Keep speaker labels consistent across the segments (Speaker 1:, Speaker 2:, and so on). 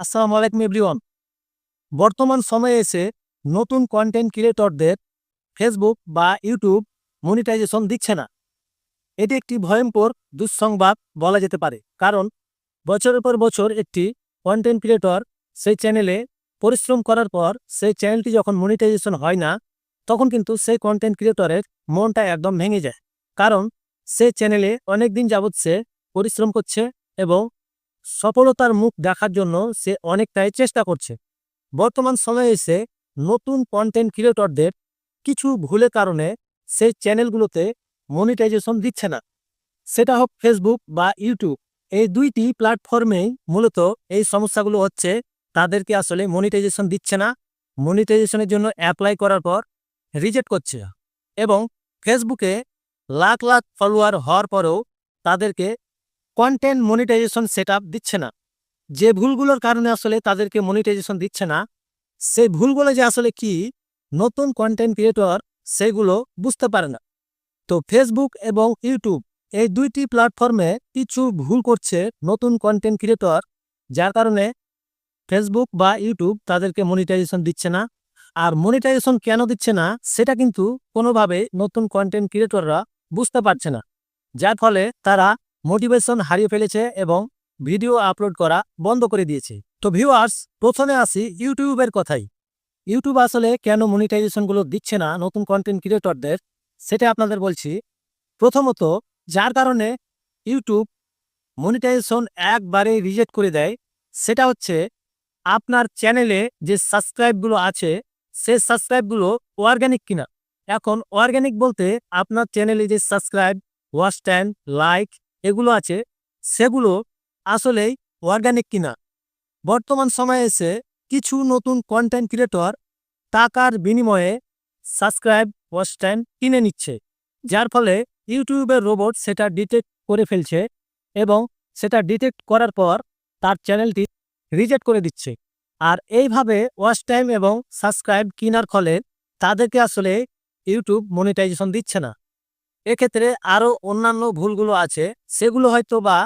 Speaker 1: আসসালামু আলাইকুম এভরিওয়ান। বর্তমান সময়ে এসে নতুন কন্টেন্ট ক্রিয়েটরদের ফেসবুক বা ইউটিউব মনিটাইজেশন দিচ্ছে না। এটি একটি ভয়ঙ্কর দুঃসংবাদ বলা যেতে পারে, কারণ বছরের পর বছর একটি কন্টেন্ট ক্রিয়েটর সেই চ্যানেলে পরিশ্রম করার পর সেই চ্যানেলটি যখন মনিটাইজেশন হয় না, তখন কিন্তু সেই কন্টেন্ট ক্রিয়েটরের মনটা একদম ভেঙে যায়। কারণ সেই চ্যানেলে অনেক দিন যাবৎ সে পরিশ্রম করছে এবং সফলতার মুখ দেখার জন্য সে অনেকটাই চেষ্টা করছে। বর্তমান সময়ে এসে নতুন কন্টেন্ট ক্রিয়েটরদের কিছু ভুলের কারণে সেই চ্যানেলগুলোতে মনিটাইজেশন দিচ্ছে না। সেটা হোক ফেসবুক বা ইউটিউব, এই দুইটি প্ল্যাটফর্মেই মূলত এই সমস্যাগুলো হচ্ছে। তাদেরকে আসলে মনিটাইজেশন দিচ্ছে না, মনিটাইজেশনের জন্য অ্যাপ্লাই করার পর রিজেক্ট করছে। এবং ফেসবুকে লাখ লাখ ফলোয়ার হওয়ার পরেও তাদেরকে কন্টেন্ট মনিটাইজেশন সেটআপ দিচ্ছে না। যে ভুলগুলোর কারণে আসলে তাদেরকে মনিটাইজেশন দিচ্ছে না, সেই ভুলগুলো যে আসলে কি, নতুন কন্টেন্ট ক্রিয়েটর সেগুলো বুঝতে পারে না। তো ফেসবুক এবং ইউটিউব এই দুইটি প্ল্যাটফর্মে কিছু ভুল করছে নতুন কন্টেন্ট ক্রিয়েটর, যার কারণে ফেসবুক বা ইউটিউব তাদেরকে মনিটাইজেশন দিচ্ছে না। আর মনিটাইজেশন কেন দিচ্ছে না সেটা কিন্তু কোনোভাবে নতুন কন্টেন্ট ক্রিয়েটররা বুঝতে পারছে না, যার ফলে তারা মোটিভেশন হারিয়ে ফেলেছে এবং ভিডিও আপলোড করা বন্ধ করে দিয়েছে। তো ভিউয়ার্স, প্রথমে আসি ইউটিউবের কথাই। ইউটিউব আসলে কেন মনিটাইজেশনগুলো দিচ্ছে না নতুন কন্টেন্ট ক্রিয়েটরদের, সেটা আপনাদের বলছি। প্রথমত, যার কারণে ইউটিউব মনিটাইজেশন একবারে রিজেক্ট করে দেয়, সেটা হচ্ছে আপনার চ্যানেলে যে সাবস্ক্রাইবগুলো আছে সেই সাবস্ক্রাইবগুলো অর্গানিক কিনা। এখন অর্গানিক বলতে আপনার চ্যানেলে যে সাবস্ক্রাইব, ওয়াচ টাইম, লাইক এগুলো আছে, সেগুলো আসলেই অর্গানিক কিনা। বর্তমান সময়ে এসে কিছু নতুন কন্টেন্ট ক্রিয়েটর টাকার বিনিময়ে সাবস্ক্রাইব, ওয়াচ টাইম কিনে নিচ্ছে, যার ফলে ইউটিউবের রোবট সেটা ডিটেক্ট করে ফেলছে এবং সেটা ডিটেক্ট করার পর তার চ্যানেলটি রিজেক্ট করে দিচ্ছে। আর এইভাবে ওয়াচ টাইম এবং সাবস্ক্রাইব কেনার ফলে তাদেরকে আসলে ইউটিউব মনিটাইজেশন দিচ্ছে না। এক্ষেত্রে আরও অন্যান্য ভুলগুলো আছে, সেগুলো হয়তো বা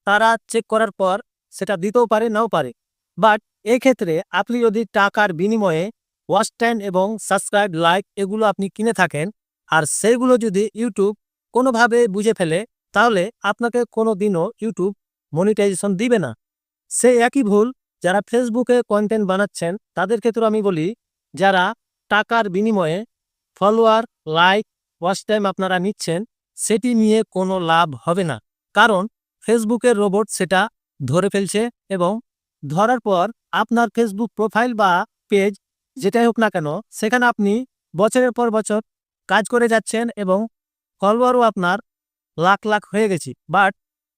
Speaker 1: তারা চেক করার পর সেটা দিতেও পারে, নাও পারে। বাট এক্ষেত্রে আপনি যদি টাকার বিনিময়ে ওয়াচ টাইম এবং সাবস্ক্রাইব, লাইক এগুলো আপনি কিনে থাকেন, আর সেগুলো যদি ইউটিউব কোনোভাবে বুঝে ফেলে, তাহলে আপনাকে কোনো দিনও ইউটিউব মনিটাইজেশন দিবে না। সেই একই ভুল যারা ফেসবুকে কন্টেন্ট বানাচ্ছেন তাদের ক্ষেত্রে আমি বলি, যারা টাকার বিনিময়ে ফলোয়ার, লাইক, ওয়াচ টাইম আপনারা নিচ্ছেন, সেটি নিয়ে কোনো লাভ হবে না। কারণ ফেসবুকের রোবট সেটা ধরে ফেলছে এবং ধরার পর আপনার ফেসবুক প্রোফাইল বা পেজ যেটাই হোক না কেন, সেখানে আপনি বছরের পর বছর কাজ করে যাচ্ছেন এবং ফলোয়ারও আপনার লাখ লাখ হয়ে গেছে, বাট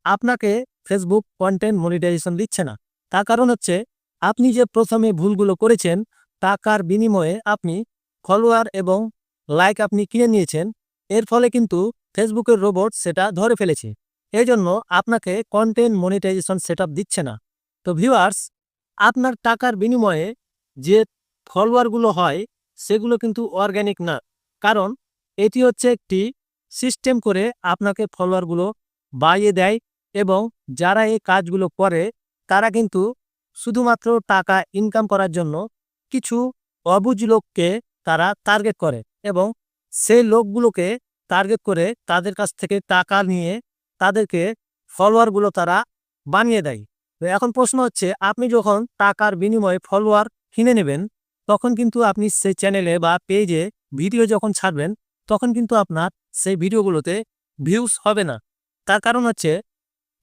Speaker 1: আপনাকে ফেসবুক কন্টেন্ট মনিটাইজেশন দিচ্ছে না। তার কারণ হচ্ছে আপনি যে প্রথমে ভুলগুলো করেছেন, টাকার বিনিময়ে আপনি ফলোয়ার এবং লাইক আপনি কিনে নিয়েছেন, এর ফলে কিন্তু ফেসবুকের রোবট সেটা ধরে ফেলেছে। এই জন্য আপনাকে কন্টেন্ট মনিটাইজেশন সেটআপ দিচ্ছে না। তো ভিউয়ার্স, আপনার টাকার বিনিময়ে যে ফলোয়ারগুলো হয় সেগুলো কিন্তু অর্গানিক না, কারণ এটি হচ্ছে একটি সিস্টেম করে আপনাকে ফলোয়ারগুলো বাড়িয়ে দেয় এবং যারা এই কাজগুলো করে তারা কিন্তু শুধুমাত্র টাকা ইনকাম করার জন্য কিছু অবুঝ লোককে তারা টার্গেট করে এবং সেই লোকগুলোকে টার্গেট করে তাদের কাছ থেকে টাকা নিয়ে তাদেরকে ফলোয়ারগুলো তারা বানিয়ে দেয়। তো এখন প্রশ্ন হচ্ছে, আপনি যখন টাকার বিনিময়ে ফলোয়ার কিনে নেবেন, তখন কিন্তু আপনি সেই চ্যানেলে বা পেজে ভিডিও যখন ছাড়বেন, তখন কিন্তু আপনার সেই ভিডিওগুলোতে ভিউজ হবে না। তার কারণ হচ্ছে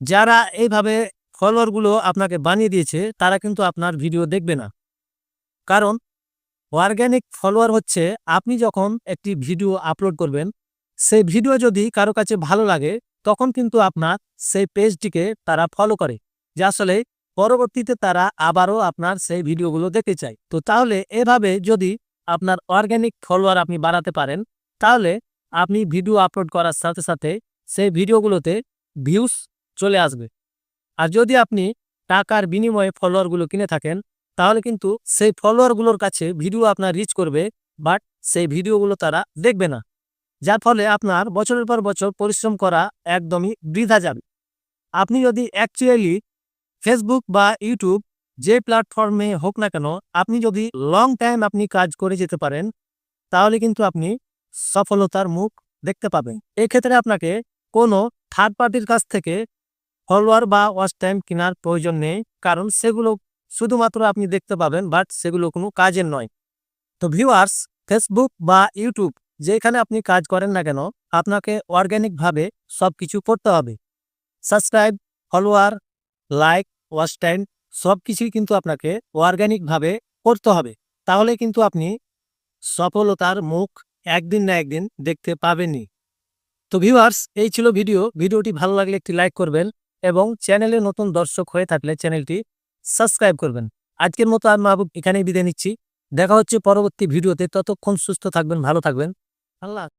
Speaker 1: যারা এইভাবে ফলোয়ারগুলো আপনাকে বানিয়ে দিয়েছে তারা কিন্তু আপনার ভিডিও দেখবে না। কারণ অর্গানিক ফলোয়ার হচ্ছে আপনি যখন একটি ভিডিও আপলোড করবেন, সেই ভিডিও যদি কারো কাছে ভালো লাগে, তখন কিন্তু আপনার সেই পেজটিকে তারা ফলো করে, যে আসলে পরবর্তীতে তারা আবারও আপনার সেই ভিডিওগুলো দেখতে চায়। তো তাহলে এভাবে যদি আপনার অর্গানিক ফলোয়ার আপনি বাড়াতে পারেন, তাহলে আপনি ভিডিও আপলোড করার সাথে সাথে সেই ভিডিওগুলোতে ভিউজ চলে আসবে। আর যদি আপনি টাকার বিনিময়ে ফলোয়ারগুলো কিনে থাকেন, তাহলে কিন্তু সেই ফলোয়ারগুলোর কাছে ভিডিও আপনার রিচ করবে, বাট সেই ভিডিওগুলো তারা দেখবে না, যার ফলে আপনার বছরের পর বছর পরিশ্রম করা একদমই বৃথা যাবে। আপনি যদি অ্যাকচুয়ালি ফেসবুক বা ইউটিউব যে প্ল্যাটফর্মে হোক না কেন আপনি যদি লং টাইম আপনি কাজ করে যেতে পারেন তাহলে কিন্তু আপনি সফলতার মুখ দেখতে পাবেন। এক্ষেত্রে আপনাকে কোনো থার্ড পার্টির কাছ থেকে ফলোয়ার বা ওয়াচ টাইম কেনার প্রয়োজন নেই, কারণ সেগুলো শুধুমাত্র আপনি দেখতে পাবেন, বাট সেগুলো কোনো কাজের নয়। তো ভিউয়ার্স, ফেসবুক বা ইউটিউব যেখানে আপনি কাজ করেন না কেন আপনাকে অর্গ্যানিকভাবে সব কিছু করতে হবে। Subscribe, follower, like, watch time সব কিছুই কিন্তু আপনাকে অর্গ্যানিকভাবে করতে হবে। তাহলে কিন্তু আপনি সফলতার মুখ একদিন না একদিন দেখতে পাবেনই। তো ভিউয়ার্স, এই ছিল ভিডিওটি ভালো লাগলে একটি লাইক করবেন এবং চ্যানেলে নতুন দর্শক হয়ে থাকলে চ্যানেলটি সাবস্ক্রাইব করবেন। আজকের মতো আমি মাহবুব এখানেই বিদায় নিচ্ছি। দেখা হচ্ছে পরবর্তী ভিডিওতে। ততক্ষণ সুস্থ থাকবেন, ভালো থাকবেন। আল্লাহ।